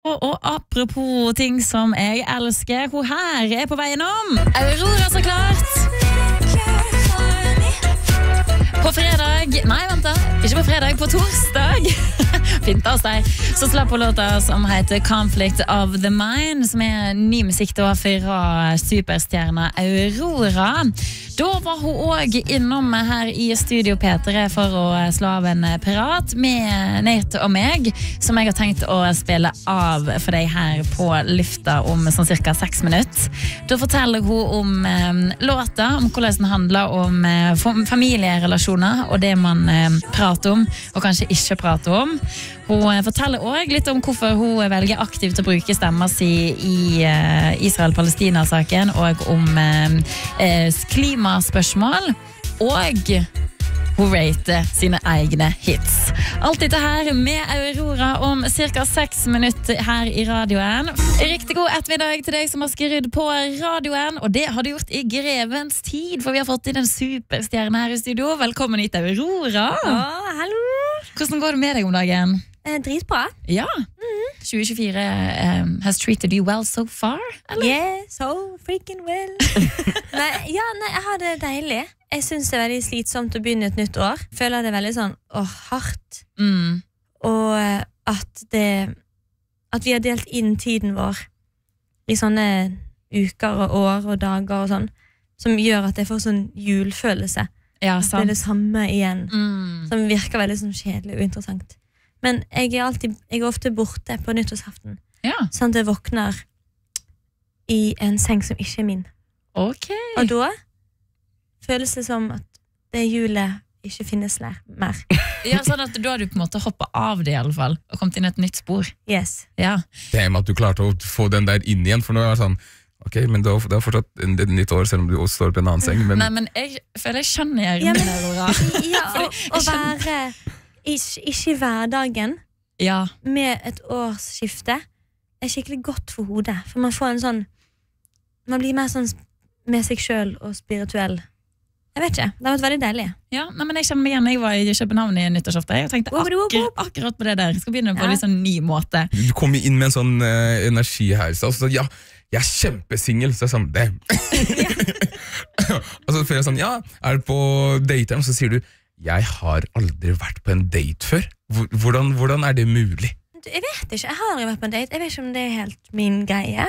Og apropos ting som jeg elsker, hun her på veien om. Aurora, så klart. På fredag, nei vent da, ikke på fredag, på torsdag. Fint av oss der. Så slapp hun låta som heter Conflict of the Mind, som ny musikk da fra superstjerna Aurora. Da var hun også innom her i Studio P3 for å slå av en pirat med Nate og meg, som jeg har tenkt å spille av for deg her på lufta om sånn cirka 6 minutter. Da forteller hun om låta, om hvordan den handler om familierelasjoner og det man prater om, og kanskje ikke prater om. Hun forteller også litt om hvorfor hun velger aktivt å bruke stemmen si i Israel-Palestina-saken, og om klimaspørsmål, og hun rater sine egne hits. Alt dette her med Aurora om cirka 6 minutter her i radioen. Riktig god ettermiddag til deg som har skrudd på radioen, og det har du gjort i grevens tid, for vi har fått inn en superstjerne her i studio. Velkommen hit, Aurora. Hallo. Hvordan går det med deg om dagen? Dritbra. Ja. 2024 has treated you well so far, eller? Yeah, so freaking well. nei, jeg har det deilig. Jeg synes det veldig slitsomt å begynne et nytt år. Føler det veldig sånn, hardt. Og at vi har delt inn tiden vår i sånne uker og år og dager og sånn, som gjør at jeg får sånn julfølelse. Ja, sant. Det det samme igjen, som virker veldig sånn kjedelig og interessant. Men jeg er ofte borte på nyttårsaften, sånn at jeg våkner i en seng som ikke min. Ok. Og da føles det som at det julet ikke finnes mer. Ja, sånn at da har du på en måte hoppet av det i alle fall, og kommet inn i et nytt spor. Yes. Ja. Det med at du klarte å få den der inn igjen, for nå er det sånn, ok, men det er fortsatt et nytt år, selv om du også står på en annen seng. Men... Nei, men jeg føler jeg skjønner jeg med Aurora. Ja, å være ikke i hverdagen med et årsskifte er skikkelig godt for hodet, for man får en sånn, man blir mer sånn med seg selv og spirituell. Jeg vet ikke, det har vært veldig deilig. Ja, nei, men jeg kjenner meg igjen. Jeg var i København i nyttårsaften. Jeg tenkte akkurat på det der. Jeg skal begynne på en litt sånn ny måte. Du kom inn med en sånn energi her, så jeg er kjempesingel, så jeg sånn, det. Og så føler jeg sånn, er du på dateren, så sier du, jeg har aldri vært på en date før. Hvordan er det mulig? Jeg vet ikke, jeg har aldri vært på en date. Jeg vet ikke om det er helt min greie.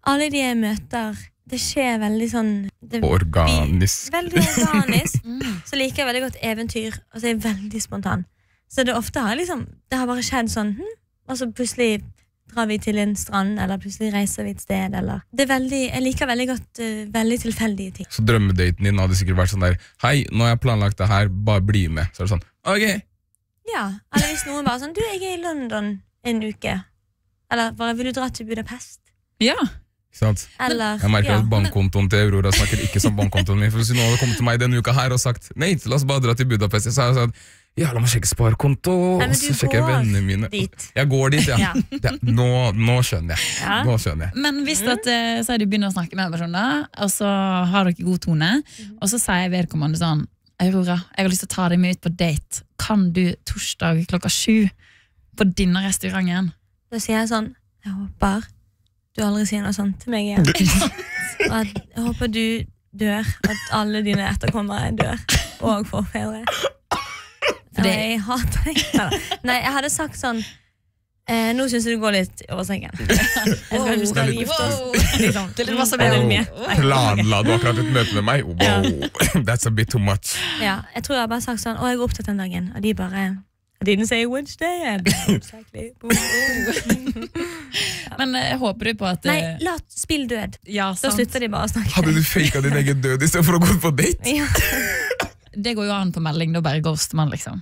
Alle de jeg møter, det skjer veldig sånn... Organisk. Veldig organisk. Så liker jeg veldig godt eventyr, og så er jeg veldig spontan. Så det ofte har det har bare skjedd sånn, og så plutselig drar vi til en strand, eller plutselig reiser vi et sted, eller... Jeg liker veldig godt veldig tilfeldige ting. Så drømmedaten din hadde sikkert vært sånn der, hei, nå har jeg planlagt det her, bare bli med. Så er det sånn, ok. Ja, eller hvis noen bare sånn, du, jeg er i London en uke. Eller bare, vil du dra til Budapest? Ja. Eller, jeg merker at bankkontoen til Aurora snakker ikke som bankkontoen min. For hvis noen hadde kommet til meg denne uka her og sagt, nei, la oss bare dra til Budapest, så har jeg sagt, ja, la meg sjekke sparekonto, og så sjekker jeg vennene mine. Jeg går dit, ja. Nå skjønner jeg. Nå skjønner jeg. Men hvis at, så du begynner å snakke med personer, og så har dere god tone, og så sier vedkommende sånn, Aurora, jeg har lyst til å ta deg med ut på date. Kan du torsdag 7:00 på denne restauranten? Da sier jeg sånn, jeg håper du aldri sier noe sånt til meg igjen. Jeg håper du dør, at alle dine etterkommere dør, og forfedre. Jeg hater deg. Nei, jeg hadde sagt sånn, nå synes jeg du går litt over sengen. Jeg skal gifte oss. Planla du akkurat et møte med meg? Wow, that's a bit too much. Ja, jeg tror jeg har bare sagt sånn, jeg er opptatt den dagen, og de bare... I didn't say which day. Exactly. Men håper du på at... Nei, spill død. Ja, da slutter de bare å snakke. Hadde du faket din egen død i stedet for å gå på date? Ja. Det går jo an på melding, da bare ghoster man liksom.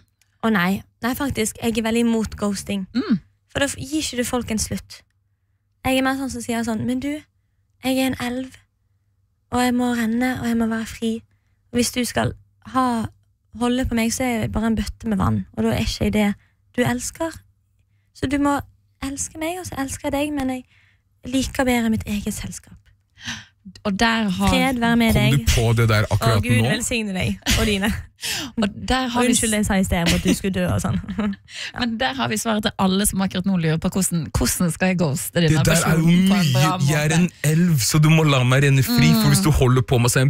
Nei, faktisk, jeg er veldig imot ghosting. For da gir ikke du folk en slutt. Jeg er mer sånn som sier sånn, men du, jeg er en elv, og jeg må renne, og jeg må være fri. Og hvis du skal holde på meg, så er jeg bare en bøtte med vann, og da er ikke det du elsker. Så du må elske meg, og så elsker jeg deg, men jeg liker bedre mitt eget selskap. Og der har... Fred være med deg. Kom du på det der akkurat nå? Og Gud velsigne deg og dine. Og der har unnskyld det jeg sa i sted om at du skulle dø og sånn. Men der har vi svaret til alle som akkurat nå lurer på hvordan skal jeg ghoste denne personen. Det der er jo mye, jeg er en elv, så du må la meg renne fri, for hvis du holder på med å si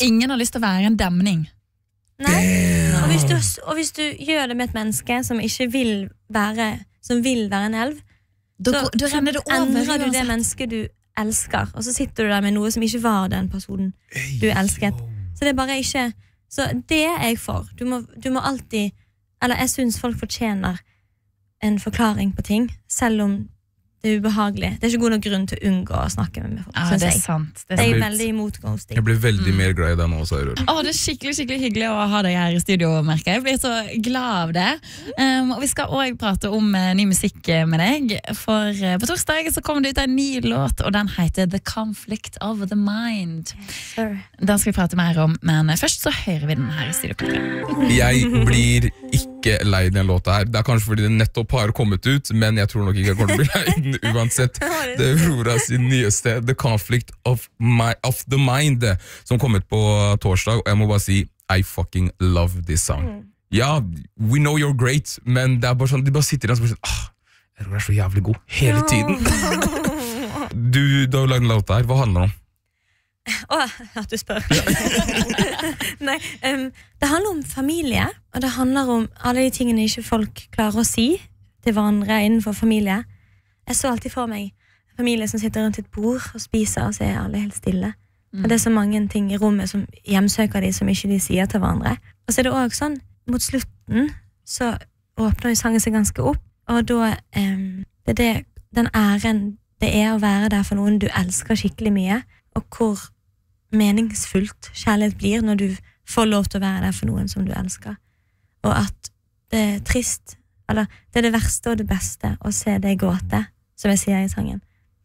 ingen har lyst til å være en demning. Nei, og hvis du gjør det med et menneske som ikke vil være en elv, så endrer du det mennesket du elsker, og så sitter du der med noe som ikke var den personen du elsket. Så det er bare ikke... Så det er jeg for. Du må alltid... Eller jeg synes folk fortjener en forklaring på ting, selv om det er ubehagelig. Det er ikke god nok grunn til å unngå å snakke med folk, synes jeg. Sant. Jeg er veldig imot ghosting. Jeg blir veldig mer glad i deg nå også, Aurora. Det er skikkelig hyggelig å ha deg her i studio, merker jeg. Jeg blir så glad av det. Og vi skal også prate om ny musikk med deg. For på torsdag så kommer det ut en ny låt, og den heter The Conflict of the Mind. Den skal vi prate mer om, men først så hører vi den her i studio. Jeg blir ikke lei den låta her. Det er kanskje fordi den nettopp har kommet ut, men jeg tror nok ikke jeg kommer til å bli lei den uansett. Det er Aurora sin nyeste The Conflict of the Mind, som kom ut på torsdag, og jeg må bare si I fucking love this song. Ja, we know you're great, men det er bare sånn, de bare sitter der og sånn, Aurora er så jævlig god hele tiden. Du har lagd en låt her, hva handler det om? At du spør. Nei, det handler om familie, og det handler om alle de tingene ikke folk klarer å si til hverandre innenfor familie. Jeg så alltid for meg familie som sitter rundt et bord og spiser, og så er alle helt stille. Og det er så mange ting i rommet som hjemsøker de som ikke de sier til hverandre. Og så er det også sånn, mot slutten så åpner jo sangen seg ganske opp, og da det er den æren det er å være der for noen du elsker skikkelig mye, og hvor meningsfullt kjærlighet blir når du får lov til å være der for noen som du elsker. Og at det er trist, eller det er det verste og det beste å se deg gråte, som jeg sier i sangen.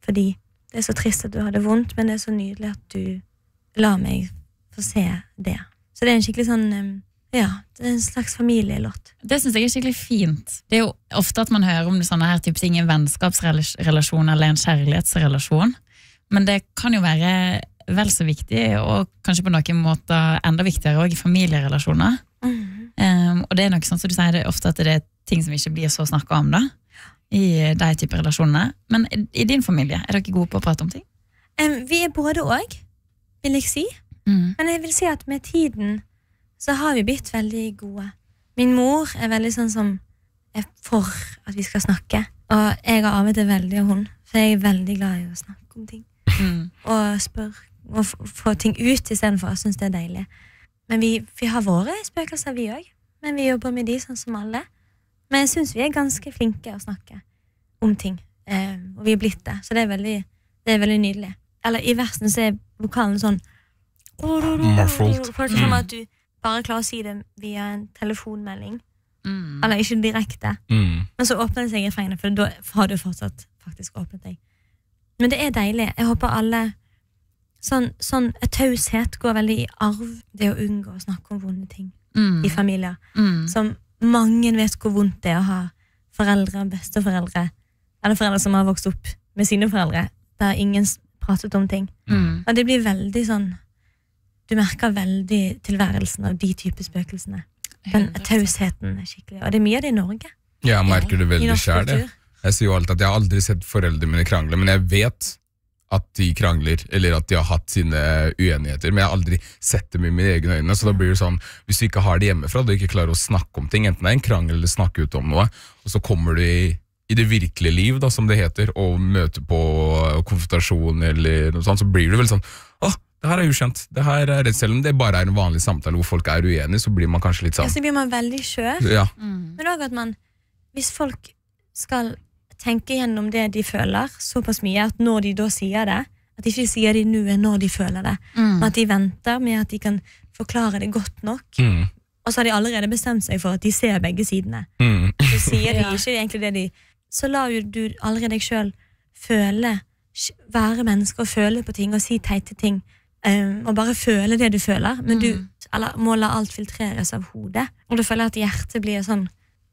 Fordi det er så trist at du har det vondt, men det er så nydelig at du lar meg få se det. Så det er en skikkelig sånn, det er en slags familielåt. Det synes jeg er skikkelig fint. Det er jo ofte at man hører om sånne her type ting i en vennskapsrelasjon eller en kjærlighetsrelasjon, men det kan jo være vel så viktig, og kanskje på noen måter enda viktigere også i familierelasjoner. Og det er nok sånn som du sier, det er ofte at det er ting som ikke blir så snakket om da, i de type relasjonene. Men i din familie, er dere gode på å prate om ting? Vi er både og, vil jeg si. Men jeg vil si at med tiden så har vi blitt veldig gode. Min mor er veldig sånn som er for at vi skal snakke, og jeg har arvet det veldig av hun, for jeg er veldig glad i å snakke om ting. Og spørre, og få ting ut i stedet for, jeg synes det er deilig. Men vi har våre spøkelser vi også, men vi jobber med de sånn som alle. Men jeg synes vi er ganske flinke å snakke om ting, og vi er blitt det, så det er veldig nydelig. Eller i versen så er vokalen sånn som at du bare klarer å si det via en telefonmelding, eller ikke direkte, men så åpner det seg i refrengene, for da har du fortsatt faktisk åpnet deg. Men det er deilig. Jeg håper alle sånn taushet går veldig i arv, det å unngå å snakke om vonde ting i familier, som mange vet hvor vondt det er å ha foreldre, besteforeldre, eller foreldre som har vokst opp med sine foreldre, der ingen pratet om ting. Og det blir veldig sånn, du merker veldig tilværelsen av de type spøkelsene. Den tausheten er skikkelig, og det er mye av det i Norge. Ja, jeg merker det veldig selv, det. Jeg sier jo alltid at jeg har aldri sett foreldre mine krangle, men jeg vet at de krangler, eller at de har hatt sine uenigheter, men jeg har aldri sett dem i mine egne øyne, så da blir det sånn, hvis du ikke har det hjemmefra, du ikke klarer å snakke om ting, enten det er en krangel eller snakke ut om noe, og så kommer du i det virkelige liv, da, som det heter, og møter på konfrontasjon eller noe sånt, så blir du vel sånn, det her er ukjent, det her er rett, selv om det bare er en vanlig samtale hvor folk er uenige, så blir man kanskje litt sånn. Ja, så blir man veldig skjør. Ja. Men også at man, hvis folk skal tenke gjennom det de føler såpass mye, at når de da sier det, at de ikke sier det nå når de føler det, men at de venter med at de kan forklare det godt nok, og så har de allerede bestemt seg for at de ser begge sidene. Så sier de ikke egentlig det de, så lar jo du allerede deg selv føle, være menneske og føle på ting og si teite ting, og bare føle det du føler, men du må la alt filtreres av hodet, og du føler at hjertet blir sånn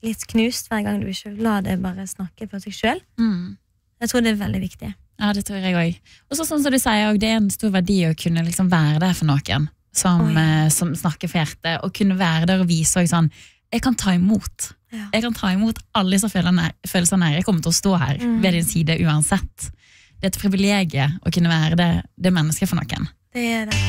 litt knust hver gang du ikke lar det bare snakke for seg selv. Jeg tror det er veldig viktig. Ja, det tror jeg også. Og så sånn som du sier, det en stor verdi å kunne liksom være der for noen som snakker for hjertet, og kunne være der og vise også sånn, jeg kan ta imot. Ja. Jeg kan ta imot alle disse følelsene her. Jeg kommer til å stå her ved din side uansett. Det et privilegium å kunne være det mennesket for noen. Det det.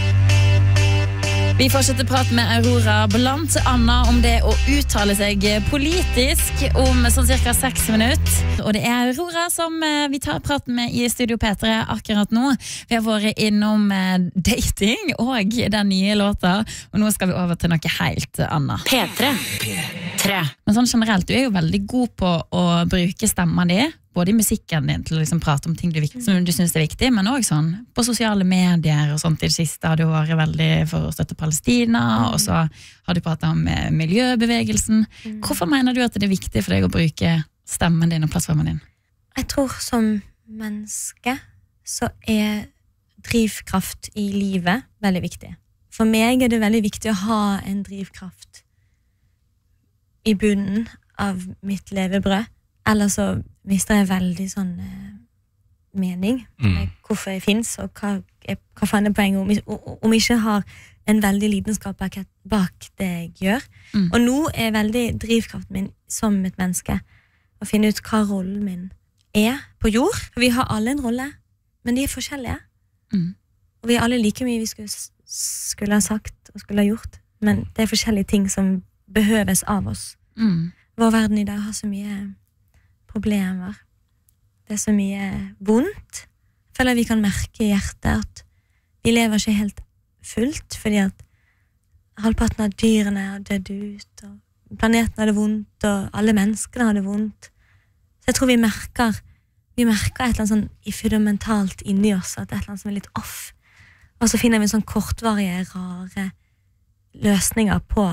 Vi fortsetter å prate med Aurora blant Anna om det å uttale seg politisk om sånn cirka 6 minutter. Og det Aurora som vi tar praten med i Studio P3 akkurat nå. Vi har vært innom dating og den nye låta, og nå skal vi over til noe helt annet. P3. Men sånn generelt, du jo veldig god på å bruke stemmen din, både i musikken din til å liksom prate om ting som du synes er viktig, men også sånn på sosiale medier og sånt. I det siste har du vært veldig for å støtte Palestina, og så har du pratet om miljøbevegelsen. Hvorfor mener du at det er viktig for deg å bruke stemmen din og plattformen din? Jeg tror som menneske så drivkraft i livet veldig viktig. For meg det veldig viktig å ha en drivkraft i bunnen av mitt levebrød. Eller så mister jeg veldig sånn mening med hvorfor jeg finnes, og hva faen poenget om jeg ikke har en veldig lidenskap bak det jeg gjør. Og nå veldig drivkraften min som et menneske å finne ut hva rollen min på jord. Vi har alle en rolle, men de forskjellige. Og vi alle like mye vi skulle ha sagt og skulle ha gjort, men det forskjellige ting som behøves av oss. Vår verden i dag har så mye problemer. Det så mye vondt. Jeg føler vi kan merke i hjertet at vi lever ikke helt fullt, fordi at halvparten av dyrene har dødd ut, og planeten har det vondt, og alle menneskene har det vondt. Så jeg tror vi merker et eller annet sånn fundamentalt inni oss, at det et eller annet som litt off. Og så finner vi sånn kortvarige, rare løsninger på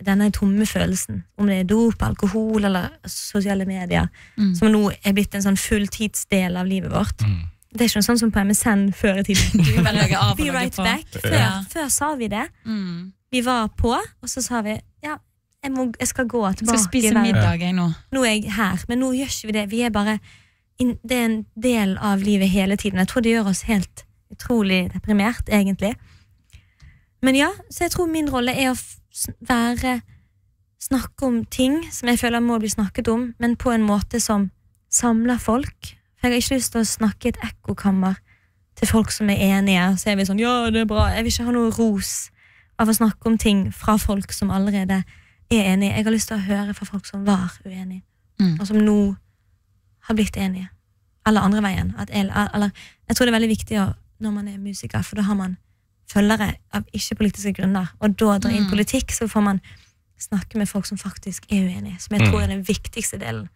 denne tomme følelsen, om det dop, alkohol eller sosiale medier, som nå blitt en sånn fulltidsdel av livet vårt. Det ikke noe sånn som på MSN før i tiden. Be right back. Før sa vi det. Vi var på, og så sa vi, ja, jeg skal gå tilbake. Jeg skal spise middag nå. Nå jeg her, men nå gjør ikke vi det. Vi bare, det en del av livet hele tiden. Jeg tror det gjør oss helt utrolig deprimert, egentlig. Men ja, så jeg tror min rolle å snakke om ting som jeg føler må bli snakket om, men på en måte som samler folk. For jeg har ikke lyst til å snakke i et ekkokammer til folk som enige, og så vi sånn, ja, det bra. Jeg vil ikke ha noe ros av å snakke om ting fra folk som allerede enige. Jeg har lyst til å høre fra folk som var uenige, og som nå har blitt enige. Eller andre veien. Jeg tror det veldig viktig når man musiker, for da har man følgere av ikke-politiske grunner, og da drar inn politikk, så får man snakke med folk som faktisk uenige, som jeg tror den viktigste delen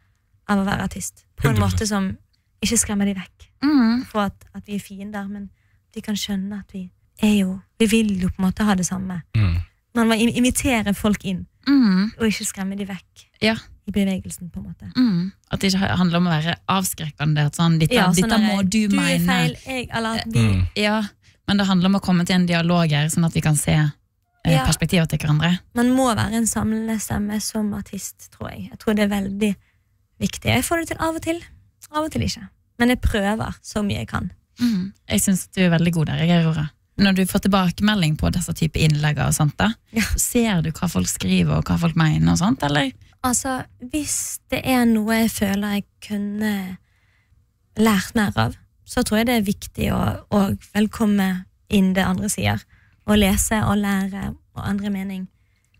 av å være artist. På en måte som ikke skremmer de vekk. For at vi fiender, men de kan skjønne at vi vil jo på en måte ha det samme. Man må invitere folk inn, og ikke skremme de vekk i bevegelsen, på en måte. At det ikke handler om å være avskrekkende, at sånn, dette må du mene. Du feil, eller at vi... Ja, men det handler om å komme til en dialog her, sånn at vi kan se perspektiver til hverandre. Man må være en samlende stemme som artist, tror jeg. Jeg tror det veldig viktig. Jeg får det til av og til ikke. Men jeg prøver så mye jeg kan. Jeg synes at du veldig god der, Aurora. Når du får tilbakemelding på disse type innlegg og sånt da, ser du hva folk skriver og hva folk mener og sånt, eller? Altså, hvis det noe jeg føler jeg kunne lært mer av, så tror jeg det viktig å velkomme inn det andre sier, og lese og lære og andre mening.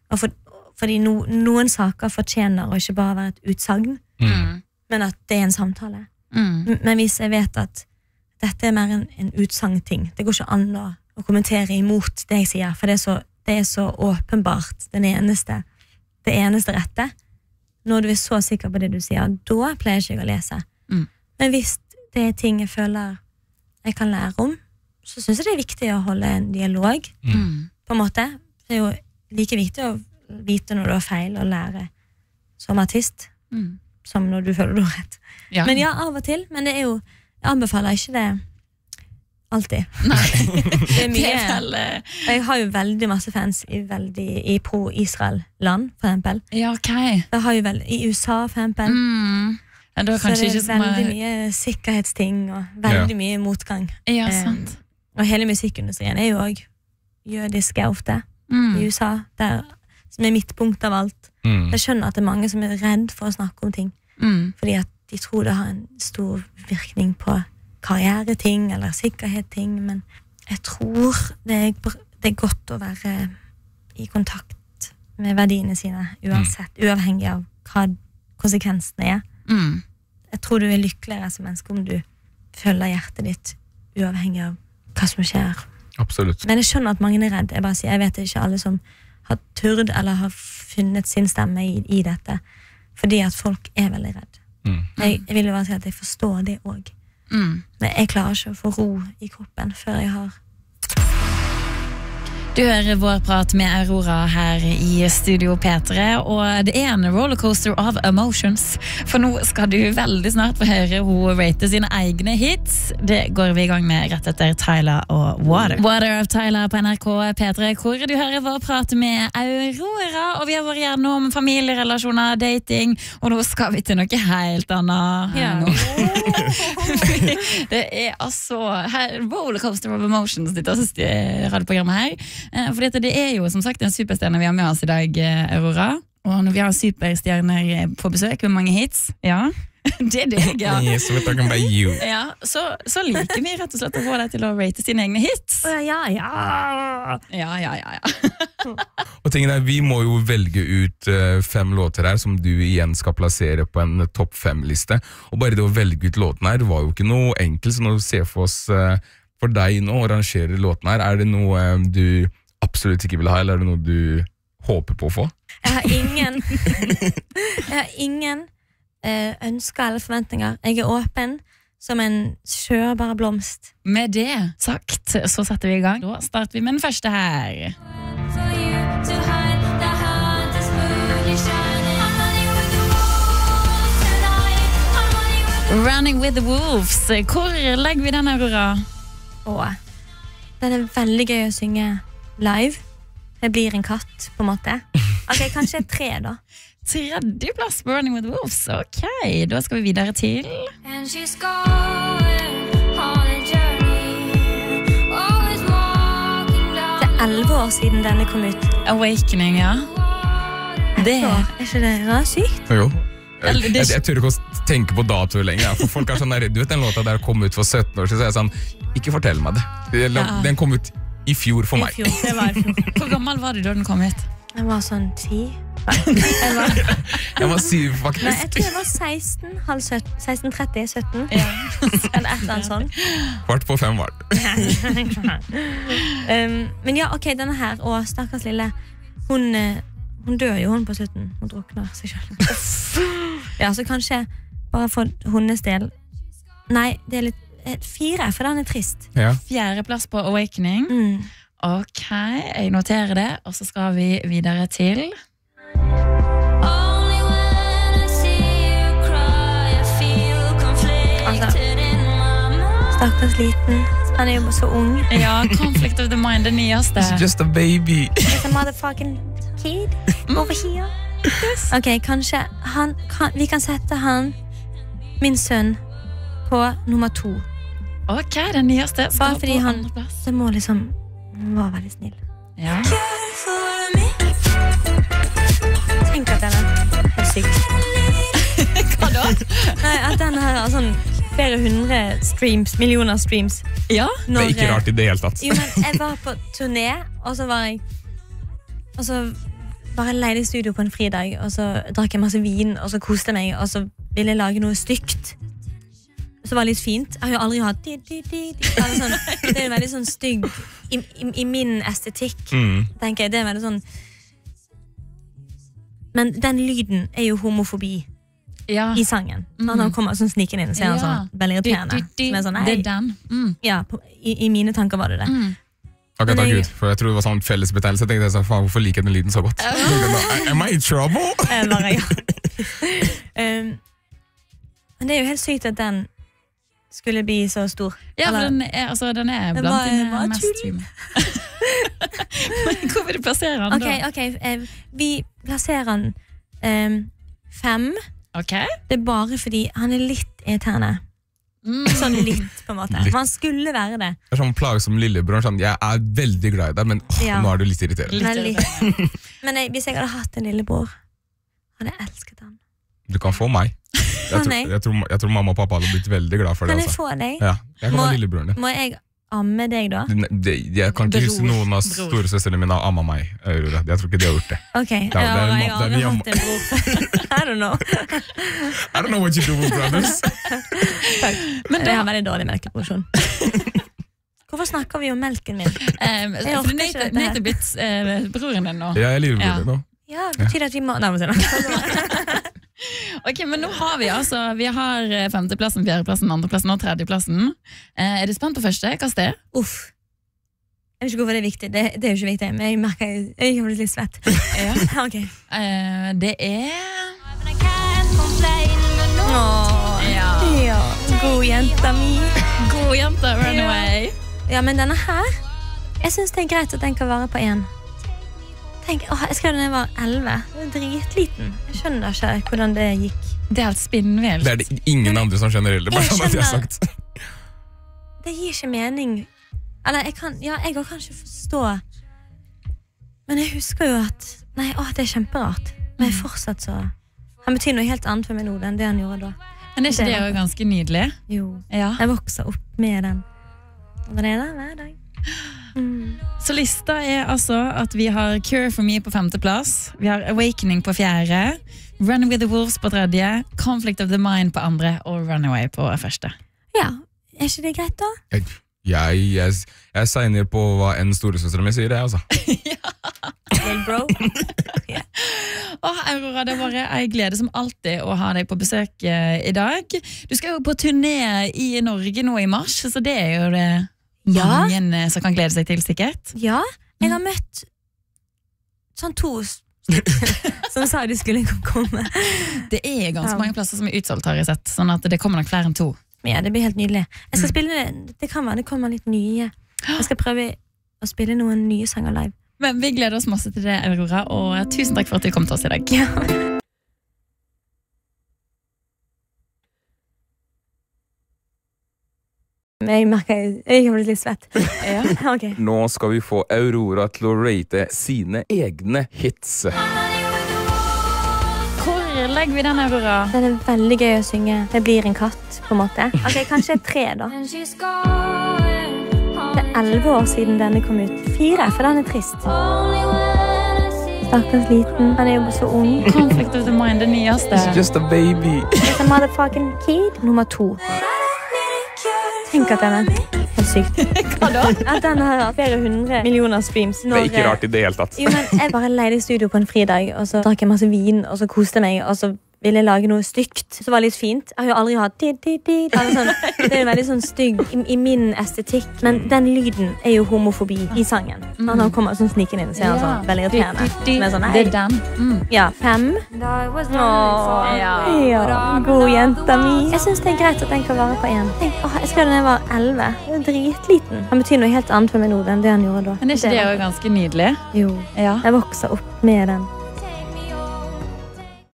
Og fordi noen saker fortjener å ikke bare være et utsagn, men at det en samtale. Men hvis jeg vet at dette mer en utsagn-ting, det går ikke an å kommentere imot det jeg sier, for det så åpenbart det eneste rette. Når du så sikker på det du sier, da pleier ikke jeg å lese. Men hvis det ting jeg føler jeg kan lære om, så synes jeg det viktig å holde en dialog, på en måte. Det jo like viktig å vite når du har feil, og lære som artist, som når du føler du har rett. Men ja, av og til, men det jo, jeg anbefaler ikke det alltid. Nei. Det mye. Jeg har jo veldig masse fans i pro-Israel-land, for eksempel. Ja, ok. Jeg har jo I USA, for eksempel. Så det veldig mye sikkerhetsting og veldig mye motgang. Ja, sant. Og hele musikkindustrien jo også jødiske ofte i USA, som midtpunkt av alt. Jeg skjønner at det mange som redd for å snakke om ting, fordi at de tror det har en stor virkning på karriereting eller sikkerhetsting, men jeg tror det godt å være i kontakt med verdiene sine, uavhengig av hva konsekvensene Jeg tror du lykkeligere som menneske om du følger hjertet ditt, uavhengig av hva som skjer. Absolutt. Men jeg skjønner at mange redd. Jeg vet ikke alle som har tørd eller har funnet sin stemme i dette, fordi at folk veldig redd. Jeg vil jo bare si at jeg forstår det også. Men jeg klarer ikke å få ro i kroppen før jeg har Du hører vår prat med Aurora her i Studio P3, og det en rollercoaster of emotions. For nå skal du veldig snart få høre hun rate sine egne hits. Det går vi i gang med rett etter Tyla og Water. Water of Tyla på NRK P3, hvor du hører vår prat med Aurora, og vi har vært gjennom familierelasjoner, dating, og nå skal vi til noe helt annet. Ja. Det altså rollercoaster of emotions, dette radioprogrammet her. For det jo som sagt en superstjerne vi har med oss i dag, Aurora. Og når vi har superstjerner på besøk med mange hits, det deg, Yes, we're talking about you. Så liker vi rett og slett å få deg til å rate sine egne hits. Ja. Og tingen vi må jo velge ut 5 låter her som du igjen skal plassere på en topp 5-liste. Og bare det å velge ut låten her var jo ikke noe enkelt, så når du ser for oss for deg nå å rangere låten her, det noe du absolutt ikke vil ha, eller det noe du håper på å få? Jeg har ingen ønsker eller forventninger. Jeg åpen som en skjørbar blomst. Med det sagt, så setter vi i gang. Da starter vi med den første her. Running with the Wolves. Hvor legger vi den, Aurora? Den veldig gøy å synge live. Det blir en katt, på en måte. Ok, kanskje 3 da. 3. plass på Running with the Wolves. Ok, da skal vi videre til Det 11 år siden denne kom ut. Awakening, ja. Det ikke det sykt? Jo. Jeg tør ikke å tenke på datoer lenger, for folk sånn der, du vet den låta der kom ut for 17 år siden, så jeg sånn, ikke fortell meg det. Den kom ut i fjor for meg. Det var i fjor. Hvor gammel var du da den kom ut? Jeg var sånn 10. Jeg var 7 faktisk. Nei, jeg tror jeg var 16:30, 17. Eller et eller annet sånn. 4:45 var det. Men ja, ok, denne her, stakkars lille, hun dør jo på 17. Hun drukner seg selv. Ja, så kanskje bare for hennes del. Nei, det litt 4, for den trist. 4. plass på Awakening. Ok, jeg noterer det. Og så skal vi videre til Stakkars liten. Han jo så ung. Ja, Conflict of the Mind, det nyeste. It's just a baby. It's a motherfucking kid over here. Ok, kanskje vi kan sette min sønn, på nummer 2. Ok, den nyeste. Bare fordi han må liksom være veldig snill. Ja. Tenk at den helt sykt. Hva da? Nei, at den har sånn flere 100 streams, millioner streams. Ja? Det ikke rart i det hele tatt. Jo, men jeg var på turné, og så var jeg bare leide i studio på en fridag, og så drakk jeg masse vin, og så koste jeg meg, og så ville jeg lage noe stygt. Så var det litt fint. Jeg har jo aldri hatt det veldig sånn stygg i min estetikk, tenker jeg. Det veldig sånn. Men den lyden jo homofobi i sangen. Når han kommer sånn snikende inn, så han sånn veldig irriterende. Sånn, det den. Ja, i mine tanker var det det. Ok, takk Gud, for jeg tror det var sånn fellesbetegnelse. Jeg tenkte jeg, faen, hvorfor liker jeg den lyden så godt? Am I in trouble? Men det jo helt sykt at den skulle bli så stor. Ja, for den blant dine mest stream. Men hvor vil du plassere den da? Ok, vi plasserer den 5, Okay. Det bare fordi han litt irriterende. Sånn litt, på en måte. Man skulle være det. Det sånn plagsom lillebror. Sånn, jeg veldig glad I deg, men nå du litt irriterende. Men hvis jeg hadde hatt en lillebror, hadde jeg elsket han. Du kan få meg. Jeg tror mamma og pappa hadde blitt veldig glad for det. Kan jeg få deg? Ja, jeg kan være lillebroren din. Må jeg amme deg da? Jeg kan ikke huske noen av storesøstrene mine har amma meg. Jeg tror ikke de har gjort det. Ok, jeg har aldri hatt en bror. I don't know. I don't know what you do with brothers. Men jeg har veldig dårlig melkeproduksjon. Hvorfor snakker vi om melken min? Nate blitt broren din nå. Ja, jeg er lillebroren din nå. Ja, betyr det at vi må... Nei, Ok, men nå har vi vi har 5. plassen, 4. plassen, 2. plassen og 3. plassen. Er du spent på første? Hva er det? Uff. Jeg vet ikke hvorfor det er viktig. Det er jo ikke viktig, men jeg merker jeg har blitt litt svett. Ja. Ok. Det er... Ja. God jenta mi. God jenta, Runaway. Ja, men denne her, jeg synes det er greit at den kan være på 1. Jeg skrev den da jeg var 11. Det er dritliten. Jeg skjønner ikke hvordan det gikk. Det er helt spinnvilt. Det er det ingen andre som skjønner heller, bare sånn at jeg har sagt. Det gir ikke mening. Eller jeg kan ikke forstå. Men jeg husker jo at nei, det er kjemperart. Men jeg fortsatt så han betyr noe helt annet for meg nå enn det han gjorde da. Men er ikke det jo ganske nydelig? Jo, jeg vokser opp med den. Og den er der hver dag. Så lista er altså at vi har Cure for Me på 5. plass, vi har Awakening på 4., Run with the Wolves på 3., Conflict of the Mind på 2. og Runaway på 1. Ja, er ikke det greit da? Jeg signer på hva en storesøstre mi sier det, altså. Little bro. Aurora, det var jeg gleder som alltid å ha deg på besøk I dag. Du skal jo på turné I Norge nå I mars, så det er jo det mange som kan glede seg til sikkert. Ja, jeg har møtt sånn 2 som sa de skulle komme. Det er ganske mange plasser som utsolgt, har jeg sett, sånn at det kommer nok flere enn 2. Ja, det blir helt nydelig. Jeg skal spille det kan være det kommer litt nye. Jeg skal prøve å spille noen nye sanger live. Men vi gleder oss masse til det, Aurora, og tusen takk for at du kom til oss I dag. Ja. Jeg merker jeg har blitt litt svett. Okay. Nå skal vi få Aurora til å rate sine egne hits. Hvor legger vi den, Aurora? Den er veldig gøy å synge. Det blir en katt, på en måte. Ok, kanskje 3 da. Det er 11 år siden denne kom ut. 4, for den er trist. Stakkars liten. Han er jo så ung. Conflict of the Mind, det nyeste. It's just a baby. It's a motherfucking kid. Nummer 2. Tenk at den er helt sykt. Hva da? At den har flere 100 millioner streams. Det er ikke rart I det hele tatt. Jo, men jeg bare leide I studio på en fridag, og så drakk jeg masse vin, og så koste meg, og så ville jeg lage noe stygt, så var det litt fint. Jeg har jo aldri hatt sånn, det er veldig sånn stygg I min estetikk, men den lyden jo homofobi I sangen. Når han kommer sånn snikende inn, så han sånn veldig irriterende. Sånn, det den. Ja, 5. God jenta mi. Jeg synes det greit at den kan være på 1. Jeg skrev den da jeg var 11. Det er dritliten. Han betyr noe helt annet for meg nå enn det han gjorde da. Men er ikke det jo ganske nydelig? Jo, jeg vokser opp med den.